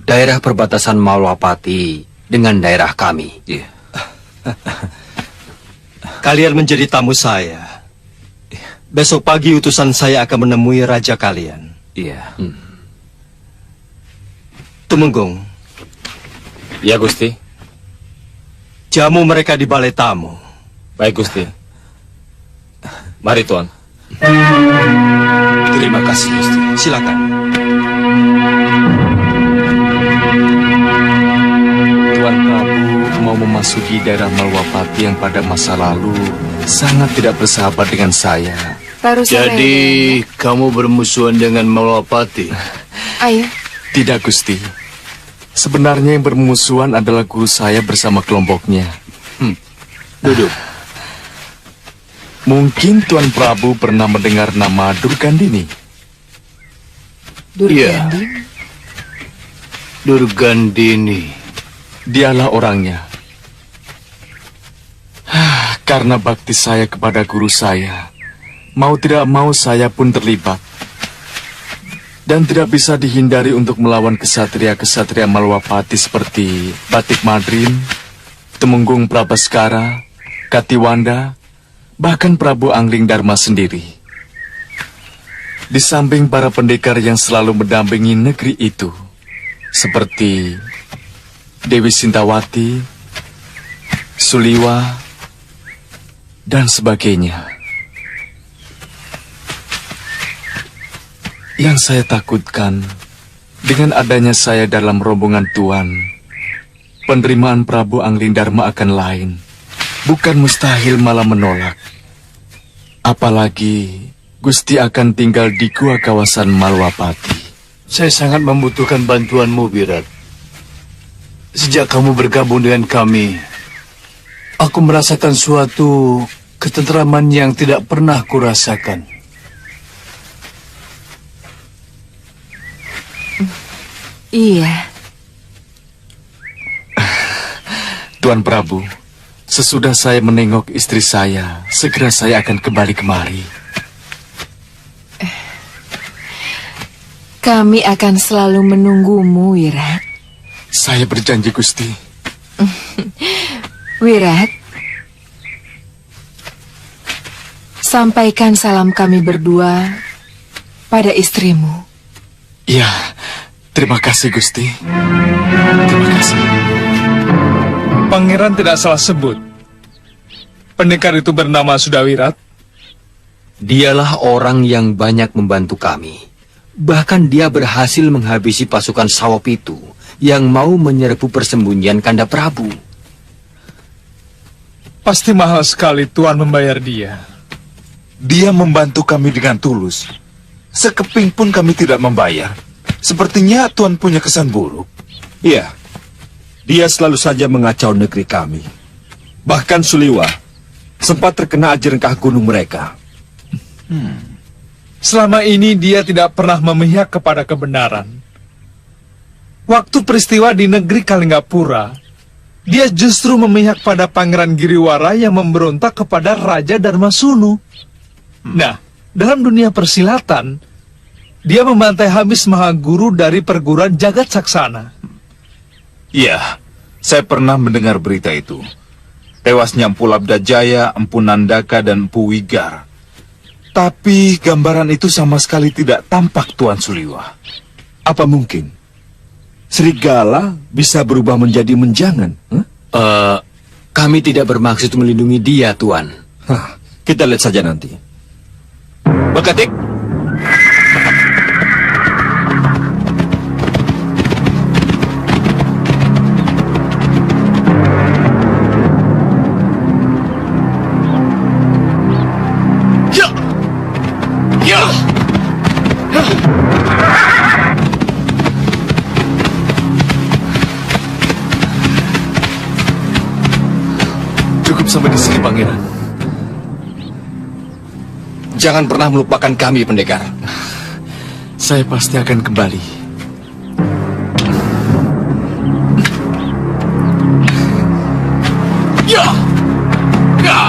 M: daerah perbatasan Malwapati dengan daerah kami.
L: Kalian menjadi tamu saya. Besok pagi utusan saya akan menemui raja kalian.
K: Iya.
L: Tumenggung.
K: Ya, Gusti.
L: Jamu mereka di balai tamu.
K: Baik, Gusti. Mari, Tuan.
L: Terima kasih, Gusti. Silakan.
K: Tuan Prabu mau
N: mau memasuki daerah Malwapati yang pada masa lalu sangat tidak bersahabat dengan saya.
H: Jadi, kamu bermusuhan dengan Malwapati?
I: Ayo.
N: Tidak, Gusti. Sebenarnya yang bermusuhan adalah guru saya bersama kelompoknya.
H: Duduk.
N: Mungkin Tuan Prabu pernah mendengar nama Durgandini?
H: Durgandini? Durgandini.
N: Dialah orangnya. Karena bakti saya kepada guru saya, mau tidak mau saya pun terlibat. Dan tidak bisa dihindari untuk melawan kesatria-kesatria Malwapati seperti Batik Madrin, Temenggung Prabaskara, Katiwanda, bahkan Prabu Angling Dharma sendiri. Di samping para pendekar yang selalu mendampingi negeri itu, seperti Dewi Sintawati, Suliwa, dan sebagainya. Yang saya takutkan, dengan adanya saya dalam rombongan Tuan, penerimaan Prabu Angling Dharma akan lain. Bukan mustahil, malah menolak. Apalagi Gusti akan tinggal di gua kawasan Malwapati.
H: Saya sangat membutuhkan bantuanmu, Wirat. Sejak kamu bergabung dengan kami, aku merasakan suatu ketentraman yang tidak pernah kurasakan.
I: Iya.
N: Tuan Prabu, sesudah saya menengok istri saya, segera saya akan kembali kemari.
I: Kami akan selalu menunggumu, Wirat.
N: Saya berjanji, Gusti.
I: Wirat, sampaikan salam kami berdua pada istrimu.
N: Iya, terima kasih, Gusti. Terima kasih.
B: Pangeran tidak salah sebut. Pendekar itu bernama Sudawirat.
M: Dialah orang yang banyak membantu kami. Bahkan dia berhasil menghabisi pasukan Sawapitu yang mau menyerbu persembunyian Kanda Prabu.
B: Pasti mahal sekali Tuan membayar dia.
O: Dia membantu kami dengan tulus. Sekeping pun kami tidak membayar. Sepertinya Tuan punya kesan buruk.
L: Iya, dia selalu saja mengacau negeri kami. Bahkan Suliwa sempat terkena ajarengkah gunung mereka.
B: Selama ini dia tidak pernah memihak kepada kebenaran. Waktu peristiwa di negeri Kalinggapura, dia justru memihak pada Pangeran Giriwara yang memberontak kepada Raja Dharmasunu. Nah, dalam dunia persilatan, dia membantai habis Mahaguru dari perguruan Jagat Saksana.
O: Iya, saya pernah mendengar berita itu. Tewasnya Empu Labda Jaya, Empu Nandaka, dan Empu Wigar. Tapi gambaran itu sama sekali tidak tampak, Tuan Suliwa.
L: Apa mungkin serigala bisa berubah menjadi menjangan?
M: Kami tidak bermaksud melindungi dia, Tuan.
L: Kita lihat saja nanti.
M: Bakatik.
N: Cukup sampai di sini, Pangeran.
L: Jangan pernah melupakan kami, pendekar.
N: Saya pasti akan kembali.
J: Ya! Ya!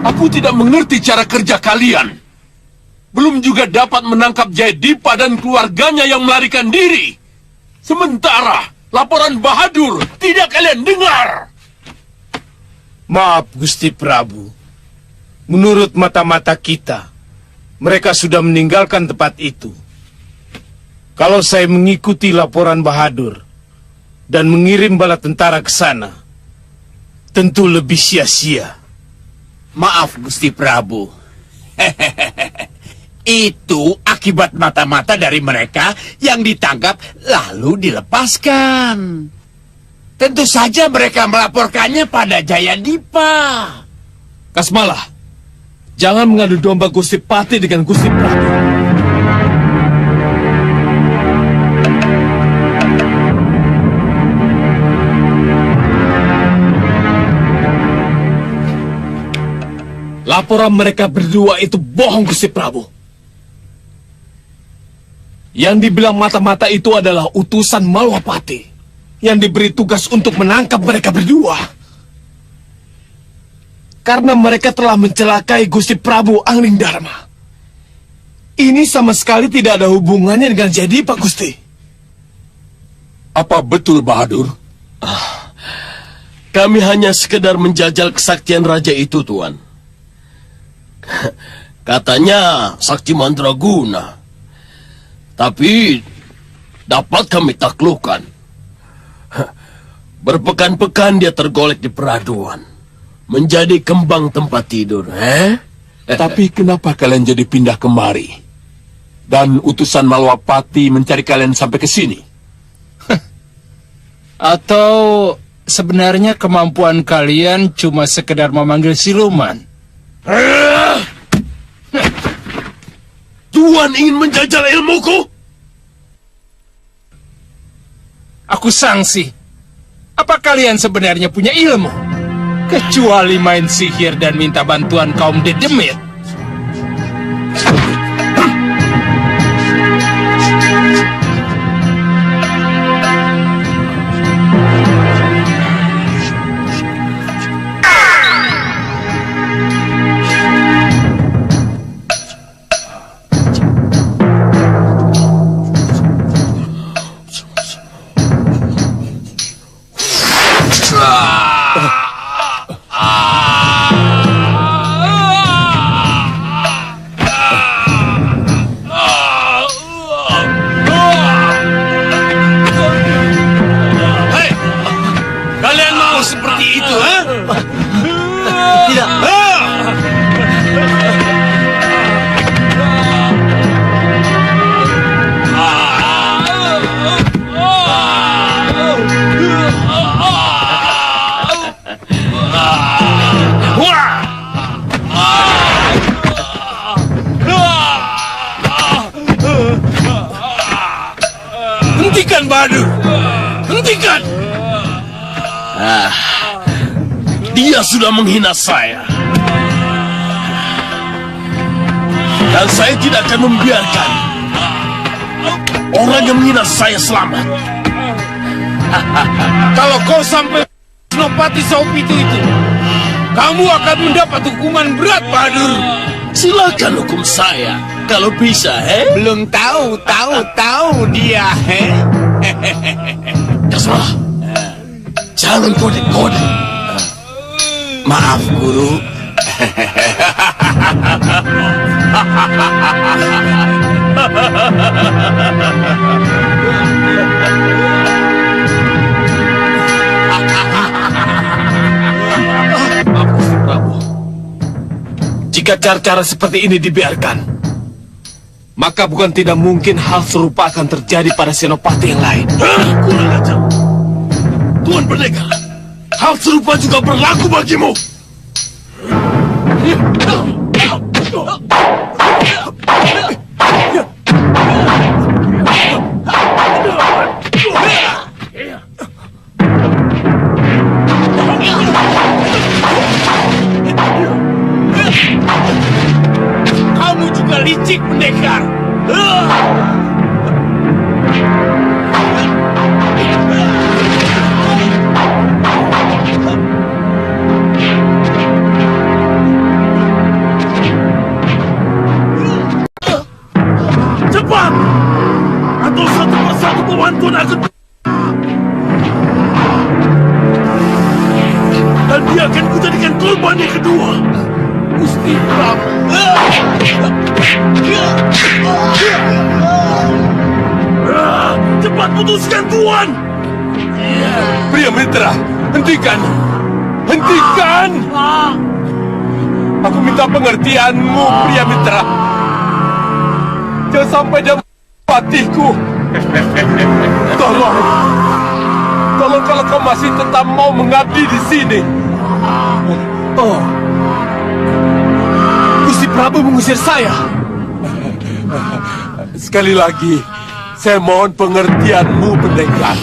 G: Aku tidak mengerti cara kerja kalian. Belum juga dapat menangkap Jayadipa dan keluarganya yang melarikan diri. Sementara laporan Bahadur tidak kalian dengar.
H: Maaf, Gusti Prabu. Menurut mata-mata kita, mereka sudah meninggalkan tempat itu. Kalau saya mengikuti laporan Bahadur dan mengirim bala tentara ke sana, tentu lebih sia-sia.
A: Maaf, Gusti Prabu. Itu akibat mata-mata dari mereka yang ditangkap lalu dilepaskan. Tentu saja mereka melaporkannya pada Jayadipa.
B: Kasmala, jangan mengadu domba Gusti Pati dengan Gusti Prabu. Laporan mereka berdua itu bohong, Gusti Prabu. Yang dibilang mata-mata itu adalah utusan Malwapati yang diberi tugas untuk menangkap mereka berdua. Karena mereka telah mencelakai Gusti Prabu Anglingdarma. Ini sama sekali tidak ada hubungannya dengan Jayadipa, Gusti.
G: Apa betul, Bahadur?
P: Kami hanya sekedar menjajal kesaktian raja itu, Tuan. Katanya sakti mandraguna. Tapi dapat kami taklukkan. Berpekan-pekan dia tergolek di peraduan. Menjadi kembang tempat tidur,
G: Tapi kenapa kalian jadi pindah kemari? Dan utusan Malwapati mencari kalian sampai ke sini?
C: Atau sebenarnya kemampuan kalian cuma sekedar memanggil siluman?
P: Tuan ingin menjajal ilmuku?
C: Aku sangsi. Apa kalian sebenarnya punya ilmu? Kecuali main sihir dan minta bantuan kaum dedemit.
P: Hentikan, Bahadur! Hentikan! Dia sudah menghina saya. Dan saya tidak akan membiarkan orang yang menghina saya selamat.
H: Kalau kau sampai Senopati Saupiti itu, kamu akan mendapat hukuman berat, Bahadur.
P: Silakan hukum saya, kalau bisa,
A: Belum tahu dia,
P: Kasmala, jangan kode-kode. Maaf, Guru.
B: Jika cara-cara seperti ini dibiarkan, maka bukan tidak mungkin hal serupa akan terjadi pada senopati yang lain.
P: Kurang ajar. Tuan Pendekar, hal serupa juga berlaku bagimu.
A: Kamu juga licik, Pendekar.
P: Cepat! Atau satu persatu pemantun akan... Dan dia akan kujadikan korban yang kedua. Gusti Prabu. Cepat putuskan, Tuan!
G: Pria Mitra, hentikan! Hentikan! Aku minta pengertianmu, pria mitra. Jangan sampai dia matiku. Tolong kalau kau masih tetap mau mengabdi di sini.
B: Oh, Gusti Prabu mengusir saya.
G: Sekali lagi, saya mohon pengertianmu, pendekar.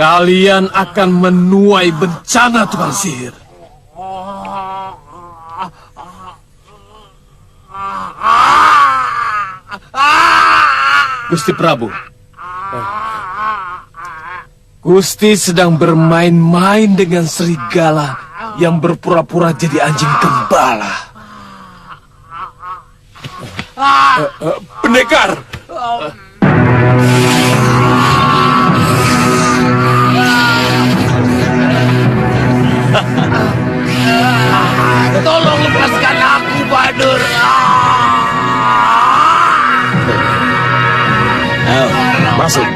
B: Kalian akan menuai bencana, tukang sihir. Gusti Prabu, Gusti sedang bermain-main dengan serigala yang berpura-pura jadi anjing gembala.
G: Pendekar!
P: Tolong lepaskan aku, Badur.
M: Ayo, masuk.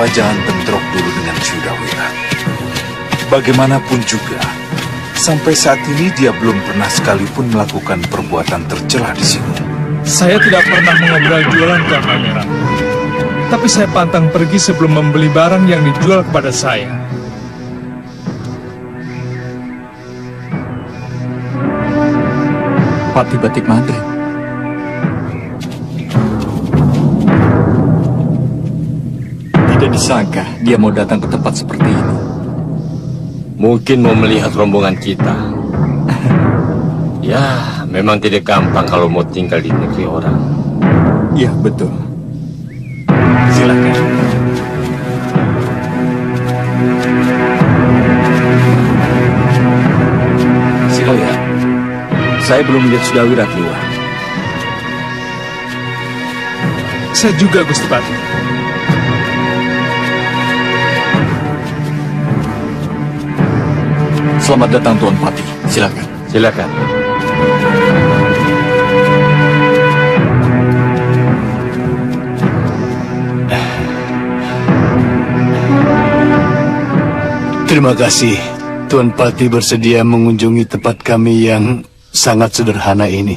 O: Jangan bentrok dulu dengan Sudawirat. Bagaimanapun juga, sampai saat ini dia belum pernah sekalipun melakukan perbuatan tercela di sini.
C: Saya tidak pernah mengobrol jualan ke Pangeran. Tapi saya pantang pergi sebelum membeli barang yang dijual kepada saya.
N: Pati Batik Mandri. Tidak disangka dia mau datang ke tempat seperti ini.
K: Mungkin mau melihat rombongan kita. Ya, memang tidak gampang kalau mau tinggal di negeri orang.
N: Iya, betul. Silakan.
L: Siloya, saya belum melihat Sudawirat keluar.
C: Saya juga, Gusti Pati.
N: Selamat datang, Tuan Pati. Silakan.
K: Silakan.
H: Terima kasih, Tuan Pati bersedia mengunjungi tempat kami yang sangat sederhana ini.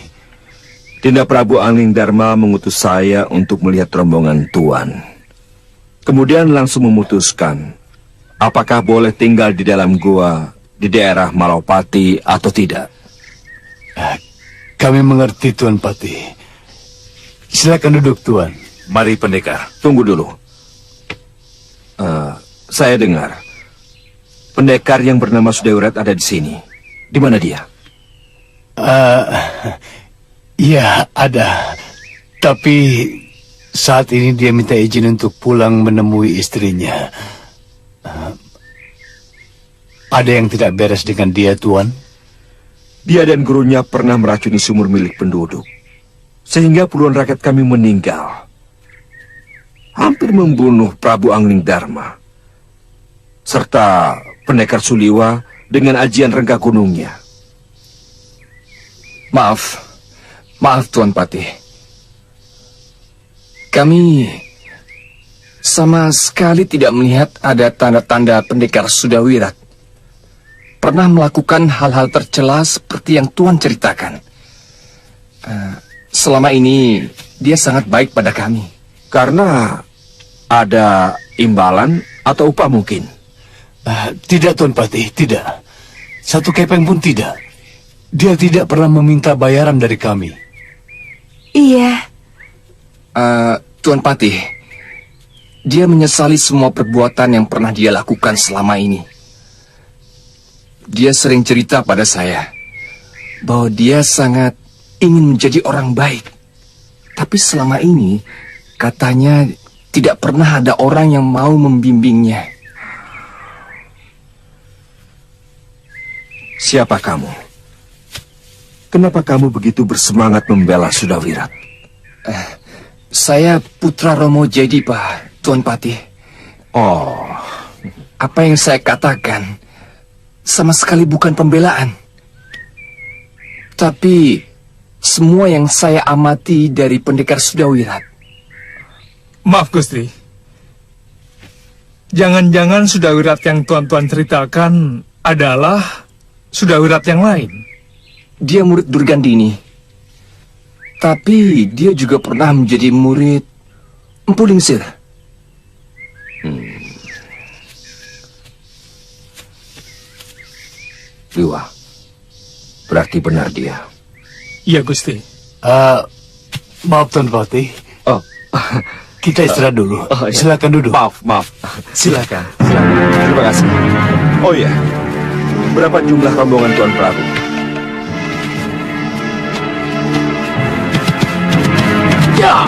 L: Dinda Prabu Angling Dharma mengutus saya untuk melihat rombongan Tuan. Kemudian langsung memutuskan apakah boleh tinggal di dalam gua di daerah Malopati atau tidak.
H: Kami mengerti, Tuan Pati. Silakan duduk, Tuan.
O: Mari, pendekar.
L: Tunggu dulu. Saya dengar pendekar yang bernama Sudawirat ada di sini. Di mana dia?
H: Ya, ada. Tapi saat ini dia minta izin untuk pulang menemui istrinya. Ada yang tidak beres dengan dia, Tuan?
L: Dia dan gurunya pernah meracuni sumur milik penduduk, sehingga puluhan rakyat kami meninggal. Hampir membunuh Prabu Angling Dharma, serta pendekar Suliwa dengan ajian Rengga Gunungnya.
Q: Maaf Tuan Pati. Kami sama sekali tidak melihat ada tanda-tanda pendekar Sudawirat pernah melakukan hal-hal tercela seperti yang Tuan ceritakan. Selama ini dia sangat baik pada kami.
L: Karena ada imbalan atau upah mungkin?
H: Tidak, Tuan Pati, tidak. Satu kepeng pun tidak. Dia tidak pernah meminta bayaran dari kami.
D: Iya.
Q: Tuan Pati, dia menyesali semua perbuatan yang pernah dia lakukan selama ini. Dia sering cerita pada saya bahwa dia sangat ingin menjadi orang baik. Tapi selama ini, katanya tidak pernah ada orang yang mau membimbingnya.
L: Siapa kamu? Kenapa kamu begitu bersemangat membela Sudawirat?
Q: Saya putra Romo Jayadipa, Tuan Patih.
L: Oh,
Q: apa yang saya katakan sama sekali bukan pembelaan. Tapi semua yang saya amati dari pendekar Sudawirat.
R: Maaf Gusti. Jangan-jangan Sudawirat yang tuan-tuan ceritakan adalah Sudawirat yang lain.
Q: Dia murid Durgandini. Tapi dia juga pernah menjadi murid Empu Lingsir.
L: Liwa, berarti benar dia.
R: Iya Gusti.
H: Maaf Tuan Patih.
L: Oh,
H: kita istirahat dulu. Silakan duduk.
L: Maaf.
H: Silakan.
L: Terima kasih. Oh ya, berapa jumlah rombongan Tuan Prabu?
P: Ya!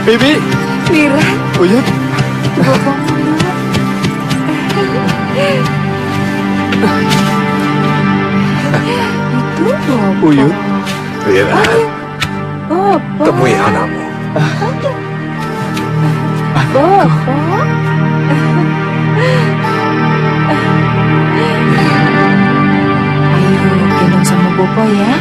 R: Bibi.
I: Wira.
R: Uyut.
I: Bopong dulu. Itu Bopong.
L: Uyut. Wira,
I: Bopong.
L: temui anakmu.
I: Bopong. Ayo gendong sama Bopo ya.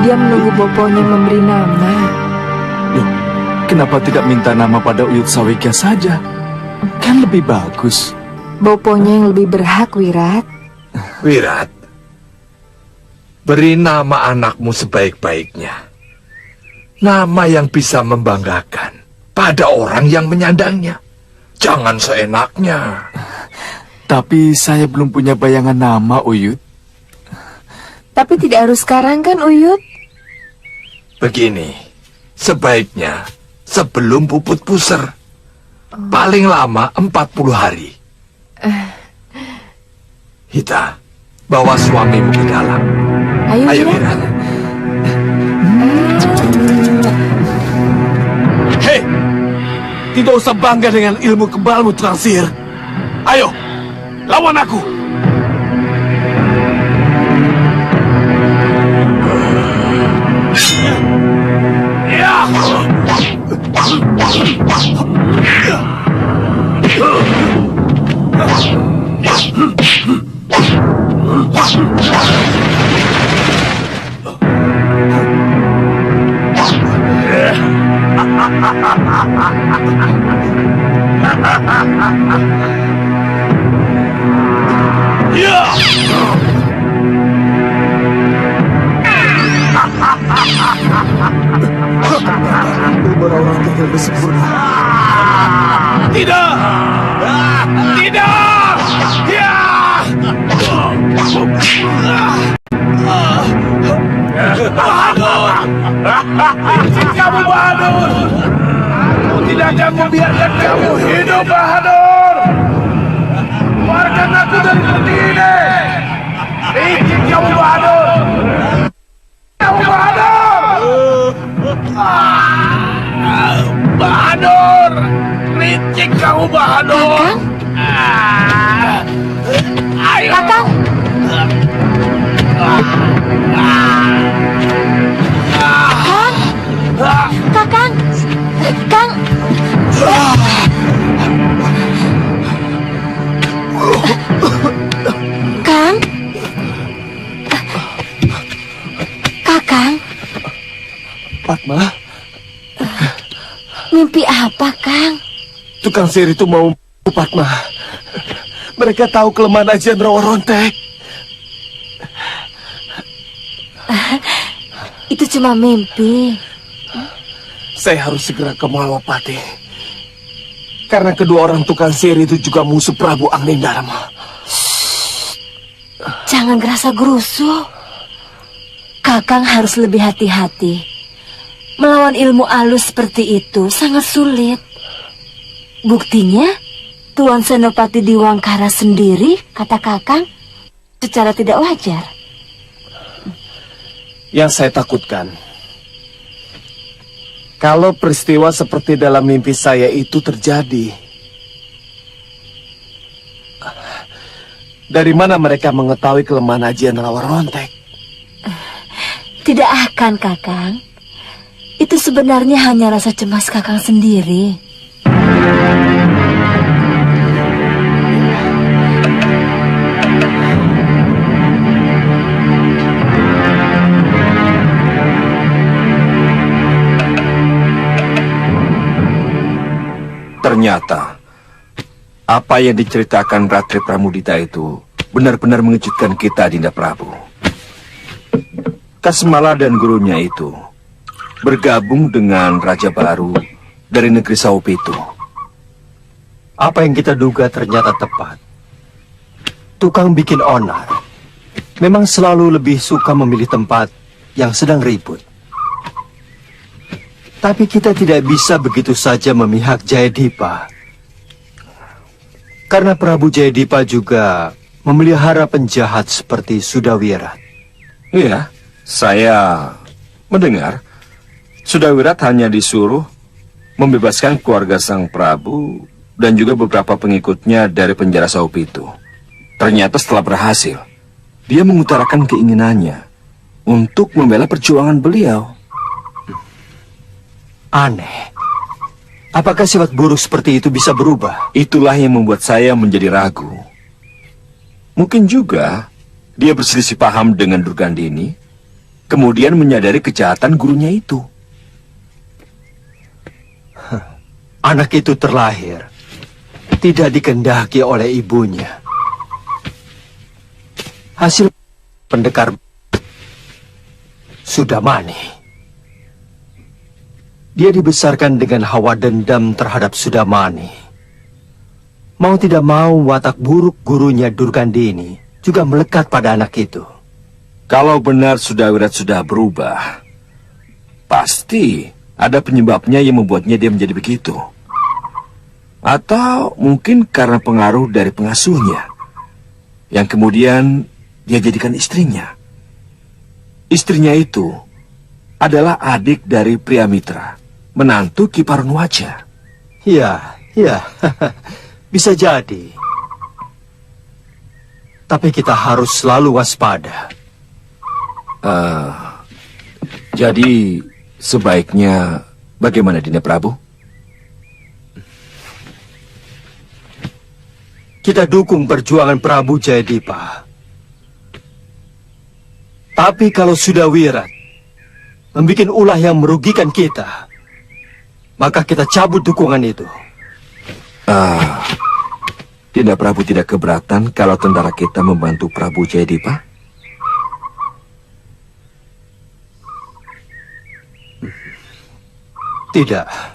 I: Dia menunggu Boponya memberi nama.
N: Loh, kenapa tidak minta nama pada Uyut Sawika saja? Kan lebih bagus.
I: Boponya yang lebih berhak, Wirat.
J: Wirat, beri nama anakmu sebaik-baiknya. Nama yang bisa membanggakan pada orang yang menyandangnya. Jangan seenaknya.
N: Tapi saya belum punya bayangan nama, Uyut.
I: Tapi tidak harus sekarang kan, Uyut?
J: Begini, sebaiknya sebelum puput puser. Paling lama 40 hari. Hita, bawa suamimu ke dalam.
I: Ayo,
J: Wirat.
B: Hei, tidak usah bangga dengan ilmu kebalmu, tukang sihir. Ayo, lawan aku.
L: Orang tinggal bersempurna.
P: Tidak! Tidak! Ya! Licik kamu, Bahadur! Aku tidak akan membiarkan kamu hidup, Bahadur! Keluarkan aku dari peti ini! Licik kamu, Bahadur! Kamu, Bahadur! Bahadur! Licik kamu, Bahadur! Ayo!
D: Kakang! Kakang! Kang! Kang? Kakang?
F: Padma,
D: Mimpi apa, Kang?
F: tukang sihir itu mau Padma. Mereka tahu kelemahan ajian rawa rontek.
D: Itu cuma mimpi.
F: Saya harus segera ke Malawapati. Karena kedua orang tukang sihir itu juga musuh Prabu Anglingdarma.
D: Jangan gerasa gerusu. Kakang harus lebih hati-hati. Melawan ilmu alus seperti itu sangat sulit. Buktinya, Tuan Senopati Diwangkara sendiri, kata Kakang, secara tidak wajar.
F: Yang saya takutkan, kalau peristiwa seperti dalam mimpi saya itu terjadi, dari mana mereka mengetahui kelemahan ajian rawa rontek?
D: Tidak akan, Kakang. Itu sebenarnya hanya rasa cemas Kakang sendiri.
L: Ternyata, apa yang diceritakan Ratri Pramudita itu benar-benar mengejutkan kita, Dinda Prabu. Kasmala dan gurunya itu bergabung dengan raja baru dari negeri Saupitu.
S: Apa yang kita duga ternyata tepat. Tukang bikin onar memang selalu lebih suka memilih tempat yang sedang ribut. Tapi kita tidak bisa begitu saja memihak Jayadipa. Karena Prabu Jayadipa juga memelihara penjahat seperti Sudawirat.
L: Iya, saya mendengar Sudawirat hanya disuruh membebaskan keluarga sang Prabu dan juga beberapa pengikutnya dari penjara Saupitu. Ternyata setelah berhasil, dia mengutarakan keinginannya untuk membela perjuangan beliau.
S: Aneh. Apakah sifat buruk seperti itu bisa berubah?
L: Itulah yang membuat saya menjadi ragu. Mungkin juga dia berselisih paham dengan Durgandini, kemudian menyadari kejahatan gurunya itu.
S: Anak itu terlahir tidak dikehendaki oleh ibunya. Hasil pendekar Sudamani. Dia dibesarkan dengan hawa dendam terhadap Sudamani. Mau tidak mau, watak buruk gurunya Durgandini juga melekat pada anak itu.
L: Kalau benar Sudawirat sudah berubah, pasti ada penyebabnya yang membuatnya dia menjadi begitu. Atau mungkin karena pengaruh dari pengasuhnya, yang kemudian dia jadikan istrinya. Istrinya itu adalah adik dari Priamitra, menantu Ki Parunwaja.
S: Ya, bisa jadi. Tapi kita harus selalu waspada.
L: Jadi sebaiknya bagaimana, Dinda Prabu?
S: Kita dukung perjuangan Prabu Jayadipa. Tapi kalau Sudawirat membuat ulah yang merugikan kita, maka kita cabut dukungan itu.
L: Dinda Prabu tidak keberatan kalau tentara kita membantu Prabu Jayadipa?
S: Tidak.